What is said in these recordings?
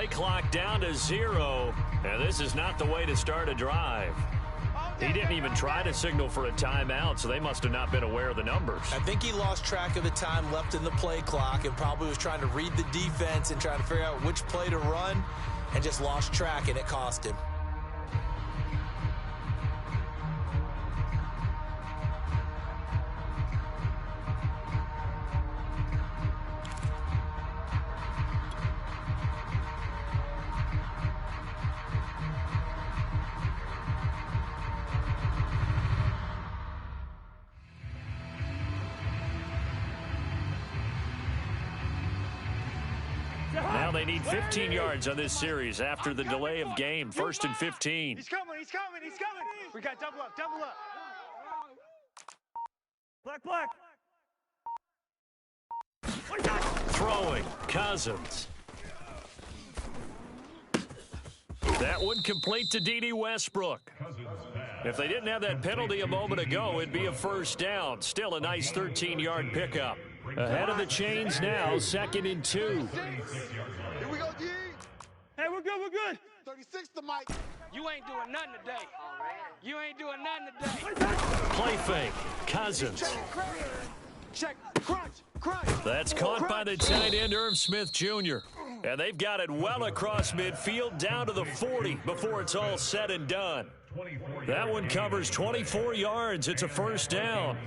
play clock down to 0. And this is not the way to start a drive. He didn't even try to signal for a timeout, so they must have not been aware of the numbers. I think he lost track of the time left in the play clock and probably was trying to read the defense and trying to figure out which play to run and just lost track, and it cost him. Now they need 15 yards on this series after the delay of game. 1st and 15. He's coming, he's coming, he's coming. We got double up, double up. Black. Throwing, Cousins. That one complete to D.D. Westbrook. If they didn't have that penalty a moment ago, it'd be a first down. Still a nice 13-yard pickup. Ahead of the chains now, 2nd and 2. Here we go, D. Hey, we're good. 36 to Mike. You ain't doing nothing today. You ain't doing nothing today. Play fake, Cousins. Check, crunch. That's caught by the tight end, Irv Smith Jr. And they've got it well across midfield down to the 40 before it's all said and done. That one covers 24 yards. It's a first down.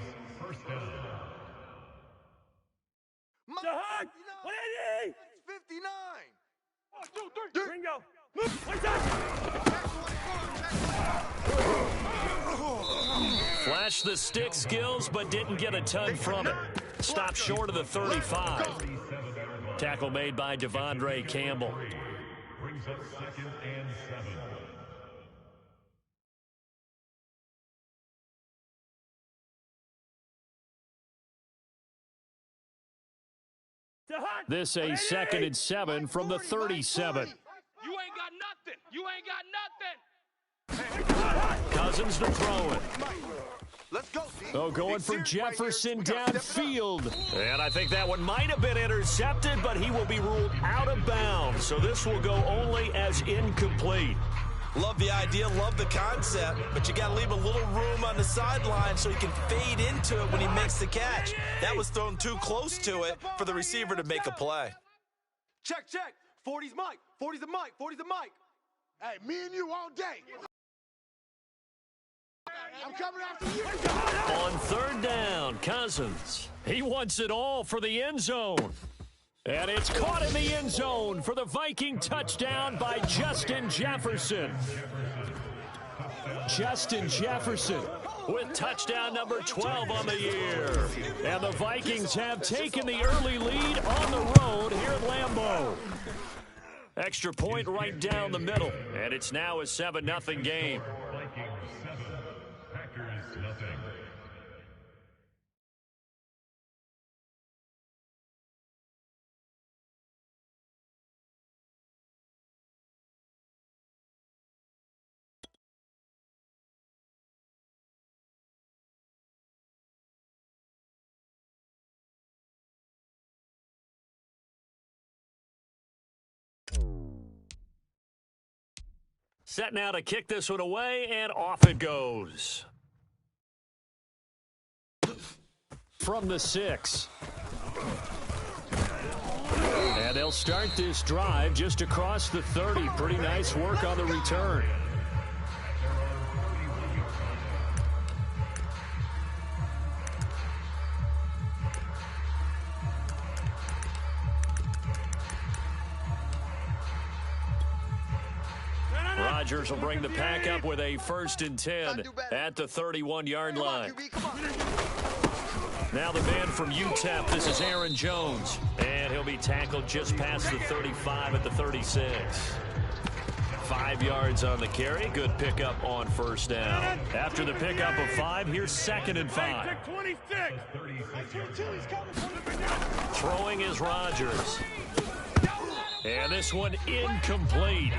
Hug. 180. 59. 1, 2, 3. Ringo. Flashed the stick skills, but didn't get a ton from it. Stopped short of the 35. Tackle made by Devondre Campbell. Brings up 2nd and 7. This a 2nd and 7 from the 37. You ain't got nothing. You ain't got nothing. Cousins to throw it. Let's go, D. Oh, going for Jefferson downfield. And I think that one might have been intercepted, but he will be ruled out of bounds. So this will go only as incomplete. Love the idea, love the concept, but you got to leave a little room on the sideline so he can fade into it when he makes the catch. That was thrown too close to it for the receiver to make a play. Check. 40's Mike. 40's the Mike. 40's the Mike. Hey, me and you all day. I'm coming after you. On 3rd down, Cousins. He wants it all for the end zone. And it's caught in the end zone for the Viking touchdown by Justin Jefferson. Justin Jefferson with touchdown number 12 on the year. And the Vikings have taken the early lead on the road here at Lambeau. Extra point right down the middle. And it's now a 7-0 game. Vikings 7, Packers nothing. Set now to kick this one away, and off it goes. From the 6. And they'll start this drive just across the 30. Pretty nice work on the return. Rodgers will bring the pack up with a 1st and 10 at the 31-yard line. Now the man from UTEP, this is Aaron Jones. And he'll be tackled just past the 35 at the 36. 5 yards on the carry. Good pickup on 1st down. After the pickup of 5, here's 2nd and 5. Throwing is Rodgers. And this one incomplete.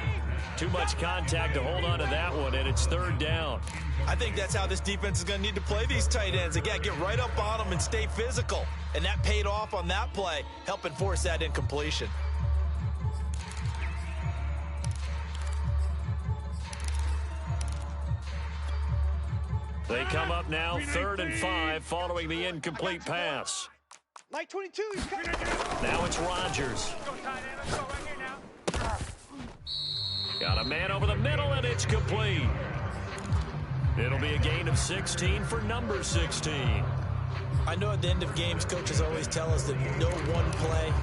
Too much contact to hold on to that one, and it's 3rd down. I think that's how this defense is going to need to play these tight ends. Again, get right up on them and stay physical. And that paid off on that play, helping force that incompletion. They come up now 3rd and 5 following the incomplete pass. Mike 22, he's coming. Now it's Rodgers. Got a man over the middle, and it's complete. It'll be a gain of 16 for number 16. I know at the end of games, coaches always tell us that no one play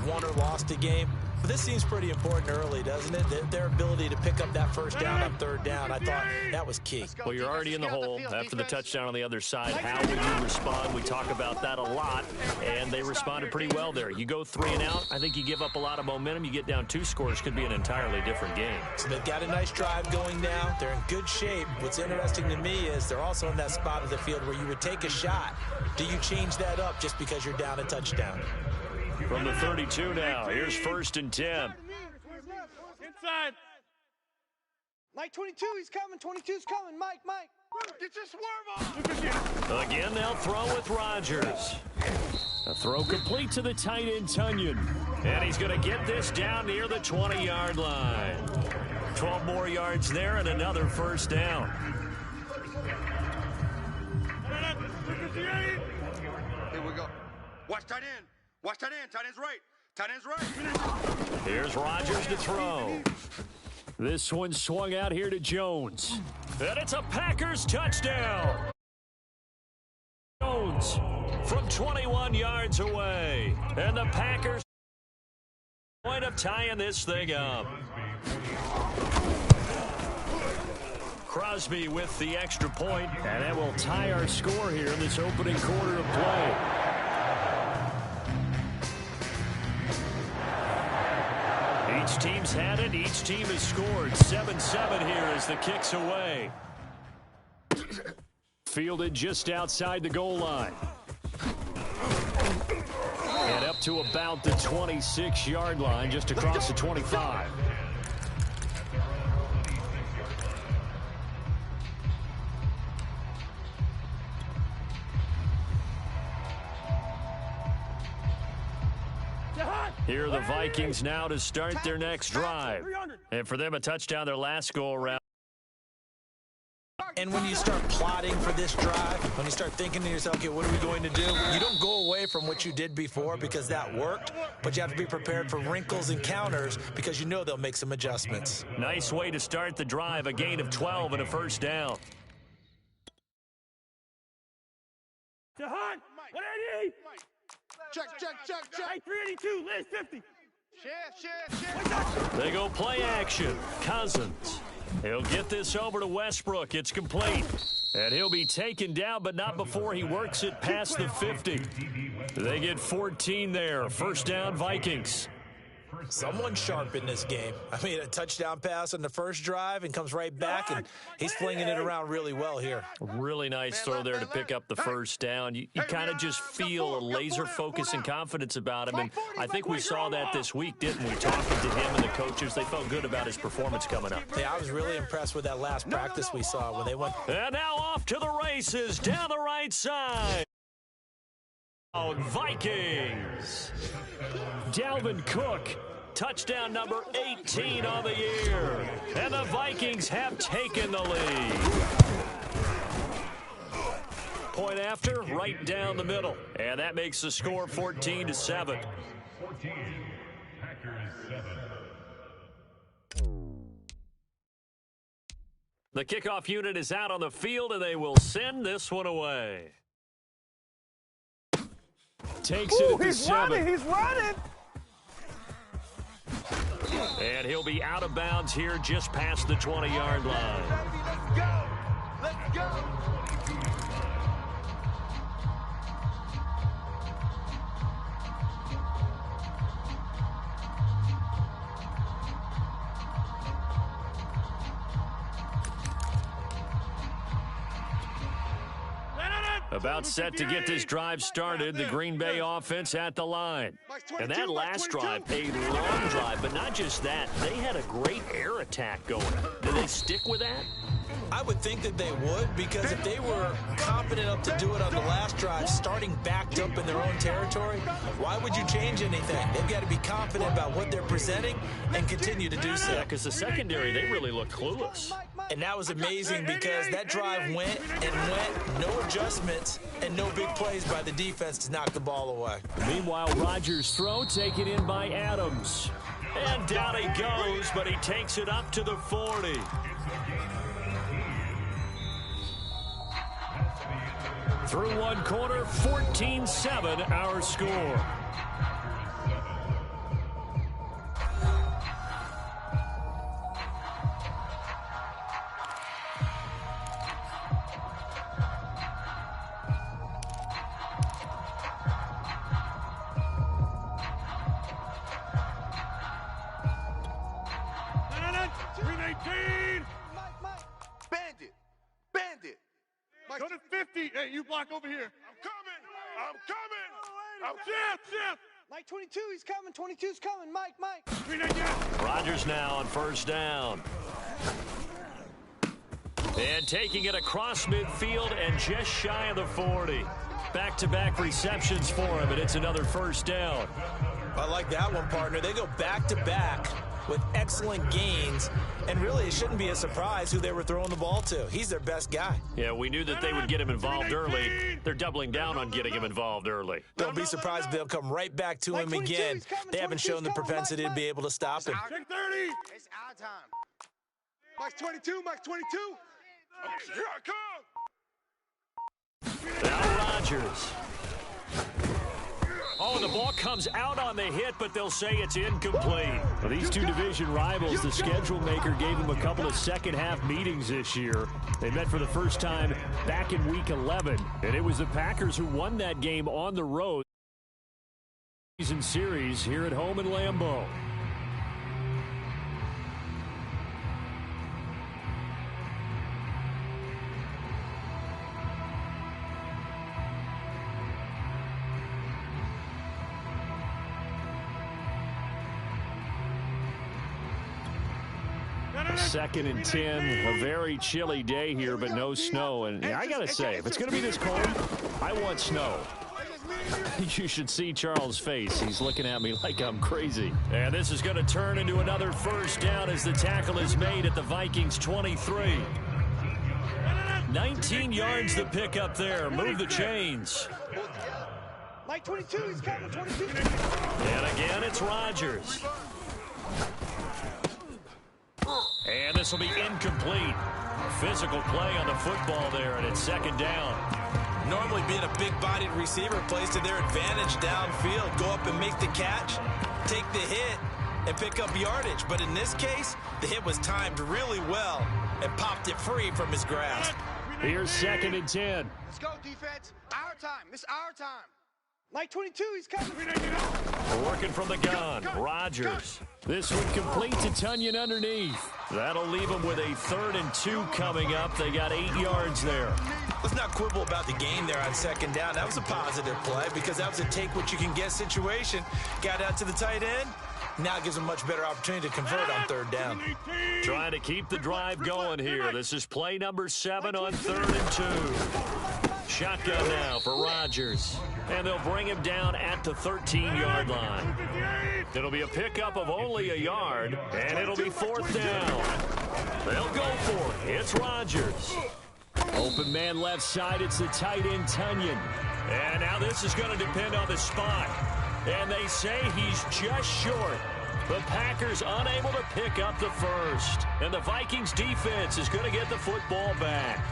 won or lost a game. But this seems pretty important early, doesn't it? Their ability to pick up that first down on 3rd down, I thought that was key. Well, you're already in the hole after the touchdown on the other side. How will you respond? We talk about that a lot, and they responded pretty well there. You go 3 and out, I think you give up a lot of momentum. You get down 2 scores, could be an entirely different game. So they've got a nice drive going now. They're in good shape. What's interesting to me is they're also in that spot of the field where you would take a shot. Do you change that up just because you're down a touchdown? From the 32 now, here's 1st and 10. Inside. Mike 22, he's coming. 22's coming. Mike. Get your swerve on. Again, they'll throw with Rodgers. A throw complete to the tight end, Tunyon. And he's going to get this down near the 20-yard line. 12 more yards there and another first down. Here we go. Watch tight end. Watch tight end. Tight end's right. Tight end's right. Here's Rodgers to throw. This one swung out here to Jones. And it's a Packers touchdown. Jones from 21 yards away. And the Packers point of tying this thing up. Crosby with the extra point, and that will tie our score here in this opening quarter of play. Each team's had it. Each team has scored. 7-7 here as the kick's away. Fielded just outside the goal line. And up to about the 26-yard line, just across the 25. Here are the Vikings now to start their next drive. And for them, a touchdown their last go-around. And when you start plotting for this drive, when you start thinking to yourself, okay, what are we going to do? You don't go away from what you did before because that worked, but you have to be prepared for wrinkles and counters because you know they'll make some adjustments. Nice way to start the drive, a gain of 12 and a first down. Jahan, 180. Check. Hey, 382, Liz, 50. Share. They go play action. Cousins. He'll get this over to Westbrook. It's complete. And he'll be taken down, but not before he works it past the 50. They get 14 there. First down, Vikings. Someone sharp in this game. I mean, a touchdown pass on the first drive and comes right back, and he's flinging it around really well here. Really nice throw there to pick up the first down. You kind of just feel a laser focus and confidence about him, and I think we saw that this week, didn't we? Talking to him and the coaches, they felt good about his performance coming up. Yeah, I was really impressed with that last practice we saw when they went. And now off to the races down the right side. Vikings. Dalvin Cook. Touchdown number 18 on the year. And the Vikings have taken the lead. Point after, right down the middle. And that makes the score 14-7. 14, Packers 7. The kickoff unit is out on the field, and they will send this one away. Takes it at the 7. He's running. And he'll be out of bounds here just past the 20-yard line. Let's go. About set to get this drive started, the Green Bay offense at the line. And that last drive, a long drive, but not just that. They had a great air attack going. Do they stick with that? I would think that they would, because if they were confident enough to do it on the last drive, starting backed up in their own territory, why would you change anything? They've got to be confident about what they're presenting and continue to do so. Yeah, because the secondary, they really look clueless. And that was amazing because that drive went and went, no adjustments, and no big plays by the defense to knock the ball away. Meanwhile, Rodgers' throw taken in by Adams. And down he goes, but he takes it up to the 40. Through one quarter, 14-7 our score. Bandit. Go to 50. Hey, you block over here. I'm coming. Chip. Mike 22, he's coming. 22's coming. Mike. Rodgers now on first down. And taking it across midfield and just shy of the 40. Back-to-back receptions for him, and it's another first down. I like that one, partner. They go back-to-back with excellent gains, and really it shouldn't be a surprise who they were throwing the ball to. He's their best guy. Yeah, we knew that they would get him involved early. They're doubling down on getting him involved early. Don't be surprised if they'll come right back to him again. They haven't shown the propensity to be able to stop him. Check 30. It's our time. Mike's 22. Here I come. Now Rodgers. Oh, the ball comes out on the hit, but they'll say it's incomplete. Well, these two division rivals, the schedule maker gave them a couple of second-half meetings this year. They met for the first time back in Week 11, and it was the Packers who won that game on the road. Season series here at home in Lambeau. Second and 10, a very chilly day here, but no snow. And I got to say, if it's going to be this cold, I want snow. You should see Charles' face. He's looking at me like I'm crazy. And this is going to turn into another first down as the tackle is made at the Vikings 23. 19 yards to pick up there. Move the chains. Mike 22, he's coming. 22. And again, it's Rodgers. And this will be incomplete. Physical play on the football there, and it's second down. Normally being a big-bodied receiver plays to their advantage downfield. Go up and make the catch, take the hit, and pick up yardage. But in this case, the hit was timed really well and popped it free from his grasp. Here's second and 10. Let's go, defense. Our time. This is our time. Mike 22, he's coming. Working from the gun, Rodgers. This one complete to Tunyon underneath. That'll leave them with a 3rd and 2 coming up. They got 8 yards there. Let's not quibble about the gain there on second down. That was a positive play because that was a take-what-you-can-get situation. Got out to the tight end. Now gives them a much better opportunity to convert on 3rd down. Trying to keep the drive going here. This is play number 7 on 3rd and 2. Shotgun now for Rodgers. And they'll bring him down at the 13-yard line. It'll be a pickup of only a yard, and it'll be 4th down. They'll go for it. It's Rodgers. Open man left side. It's the tight end, Tunyon. And now this is going to depend on the spot. And they say he's just short. The Packers unable to pick up the first. And the Vikings defense is going to get the football back.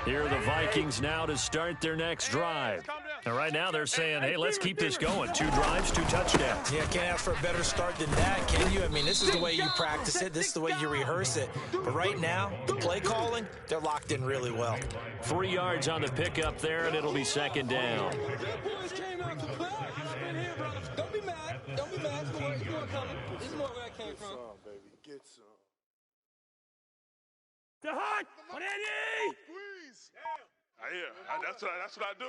Here are the Vikings now to start their next drive. And right now they're saying, hey, let's keep this going. 2 drives, 2 touchdowns. Yeah, can't ask for a better start than that, can you? I mean, this is the way you practice it. This is the way you rehearse it. But right now, the play calling, they're locked in really well. 3 yards on the pickup there, and it'll be second down. Don't be mad. Don't be mad. This is more coming. This is more where I came from. Get some. The hot! On Eddie! Please. Yeah, that's what I do.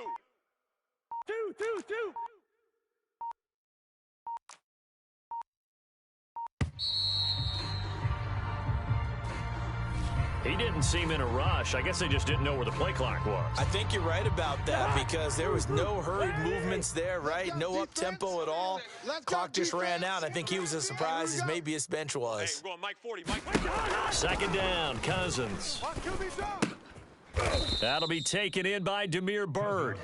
2. He didn't seem in a rush. I guess they just didn't know where the play clock was. I think you're right about that because there was no hurried movements there, right? No up-tempo at all. Clock just ran out. I think he was as surprised as maybe his bench was. Hey, we're going Mike 40, Mike 40. Second down, Cousins. That'll be taken in by Damiere Byrd.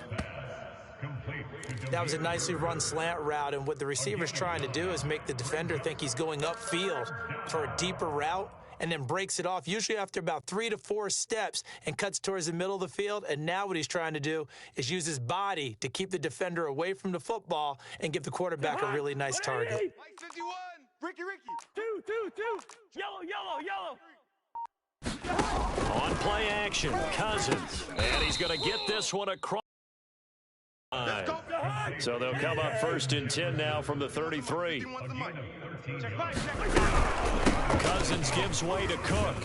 That was a nicely run slant route, and what the receiver's trying to do is make the defender think he's going upfield for a deeper route and then breaks it off, usually after about 3 to 4 steps, and cuts towards the middle of the field. And now what he's trying to do is use his body to keep the defender away from the football and give the quarterback a really nice target. Mike 51. Ricky. 2. Yellow. On play action, Cousins. And he's going to get this one across. So they'll come up first and 10 now from the 33. Cousins gives way to Cook.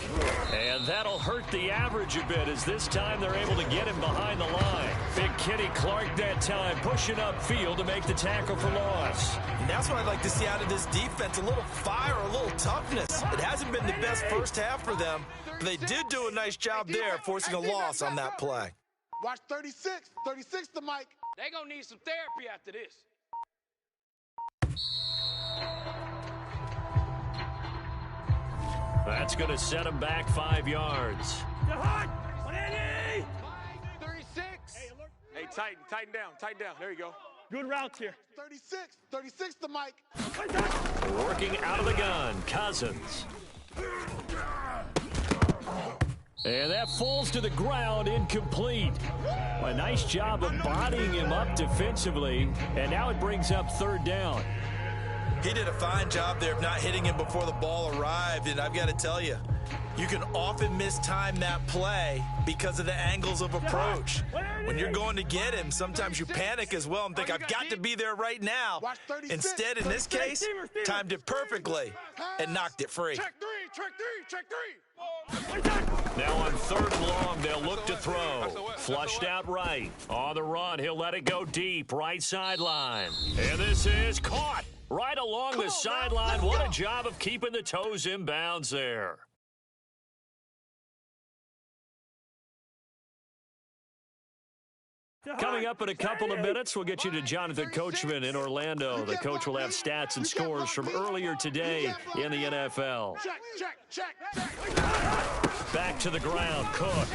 And that'll hurt the average a bit as this time they're able to get him behind the line. Big Kenny Clark that time pushing upfield to make the tackle for loss. And that's what I'd like to see out of this defense, a little fire, a little toughness. It hasn't been the best first half for them, but they did do a nice job there, forcing a loss on that play. Watch 36. 36 to Mike. They gonna need some therapy after this. That's going to set him back 5 yards. 36. Hey, tighten down. There you go. Good routes here. 36 to Mike. Working out of the gun, Cousins. And that falls to the ground, incomplete. A nice job of bodying him up defensively, and now it brings up third down. He did a fine job there of not hitting him before the ball arrived, and I've got to tell you, you can often mistime that play because of the angles of approach. When you're going to get him, sometimes you panic as well and think, I've got to be there right now. Instead, in this case, timed it perfectly and knocked it free. Check three. Now on third and long, they'll look to throw. Flushed out right. On the run, he'll let it go deep, right sideline. And this is caught right along the sideline. What a job of keeping the toes in bounds there. Coming up in a couple of minutes, we'll get you to Jonathan Coachman in Orlando. The coach will have stats and scores from earlier today in the NFL. Check. Back to the ground, Cook.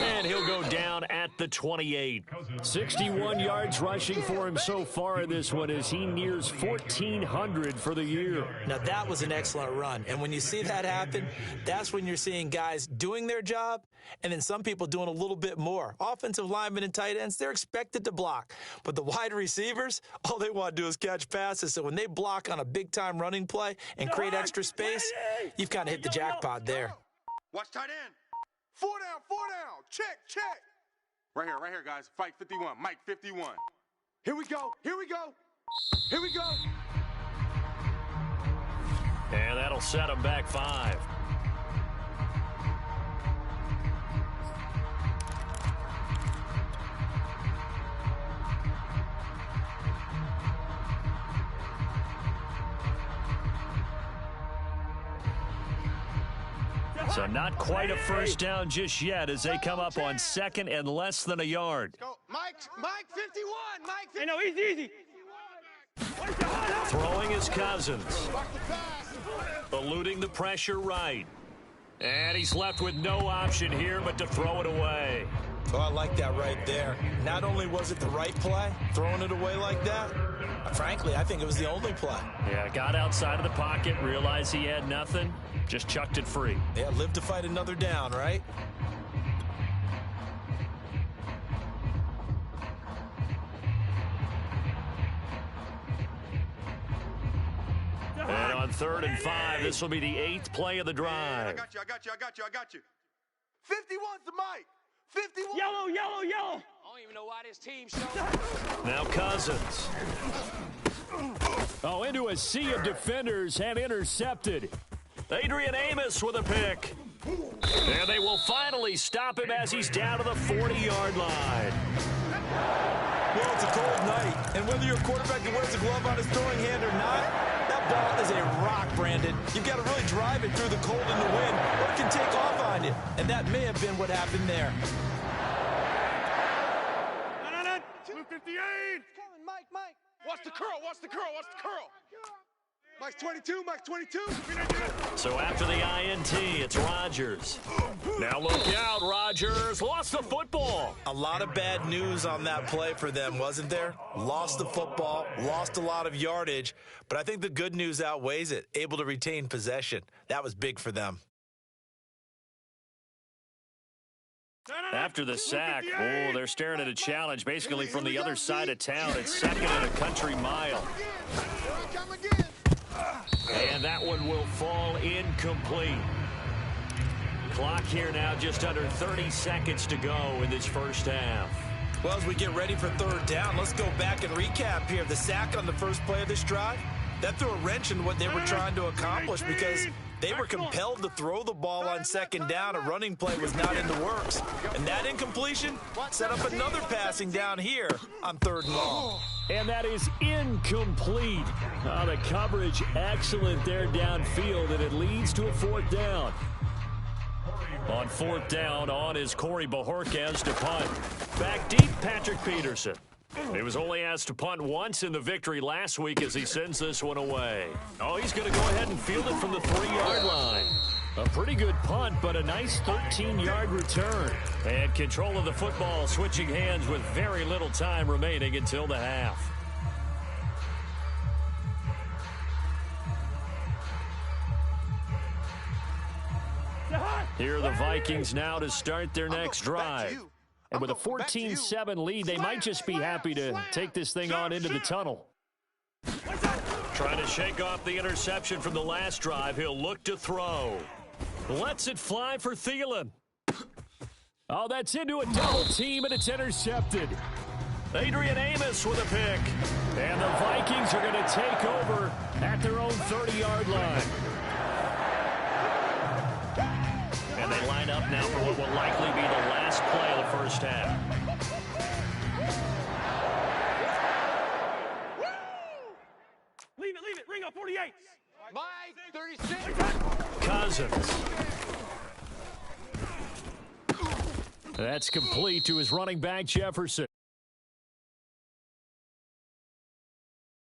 And he'll go down at the 28. 61 yards rushing for him so far in this one as he nears 1,400 for the year. Now, that was an excellent run. And when you see that happen, that's when you're seeing guys doing their job and then some people doing a little bit more. Offensive linemen and tight ends, they're expected to block. But the wide receivers, all they want to do is catch passes. So when they block on a big-time running play and create extra space, you've kind of hit the jackpot there. Watch tight end. 4 down. Check. Right here, guys. Fight 51. Mike 51. Here we go. And that'll set him back 5. So not quite a first down just yet as they come up on second and less than a yard. Go. Mike 51. Mike 51. Hey, no, easy. Throwing is Cousins. Eluding the pressure right. And he's left with no option here but to throw it away. Oh, I like that right there. Not only was it the right play, throwing it away like that, frankly, I think it was the only play. Yeah, got outside of the pocket, realized he had nothing, just chucked it free. Yeah, live to fight another down, right? And on 3rd and 5, this will be the 8th play of the drive. I got you. 51's to Mike. 51. Yellow. I don't even know why this team showed. Now Cousins. Oh, into a sea of defenders and intercepted. Adrian Amos with a pick. And they will finally stop him as he's down to the 40-yard line. Well, it's a cold night, and whether you're a quarterback that wears a glove on his throwing hand or not, that ball is a rock, Brandon. You've got to really drive it through the cold and the wind, or it can take off on you. And that may have been what happened there. 258. Coming, Mike. Watch the curl, watch the curl, watch the curl. Mike's 22, Mike's 22. So after the INT, it's Rodgers. Now look out, Rodgers lost the football. A lot of bad news on that play for them, wasn't there? Lost the football, lost a lot of yardage, but I think the good news outweighs it. Able to retain possession. That was big for them. After the sack, they're staring at a challenge basically from the other side of town. It's second and a country mile. And that one will fall incomplete. Clock here now just under 30 seconds to go in this first half. Well, as we get ready for third down, let's go back and recap here. The sack on the first play of this drive, that threw a wrench in what they were trying to accomplish because they were compelled to throw the ball on second down. A running play was not in the works. And that incompletion set up another passing down here on third and long. And that is incomplete. The coverage excellent there downfield, and it leads to a fourth down. On fourth down, on is Corey Bojorquez to punt. Back deep, Patrick Peterson. He was only asked to punt once in the victory last week as he sends this one away. He's going to go ahead and field it from the 3-yard line. A pretty good punt, but a nice 13-yard return. And control of the football switching hands with very little time remaining until the half. Here are the Vikings now to start their next drive. And with a 14-7 lead, they might just be happy to take this thing on into the tunnel. Trying to shake off the interception from the last drive. He'll look to throw. Lets it fly for Thielen. That's into a double team, and it's intercepted. Adrian Amos with a pick. And the Vikings are going to take over at their own 30-yard line. And they line up now for what will likely be the last play of the first half. Leave it, ring up 48. Mike, 36. Cousins. That's complete to his running back, Jefferson.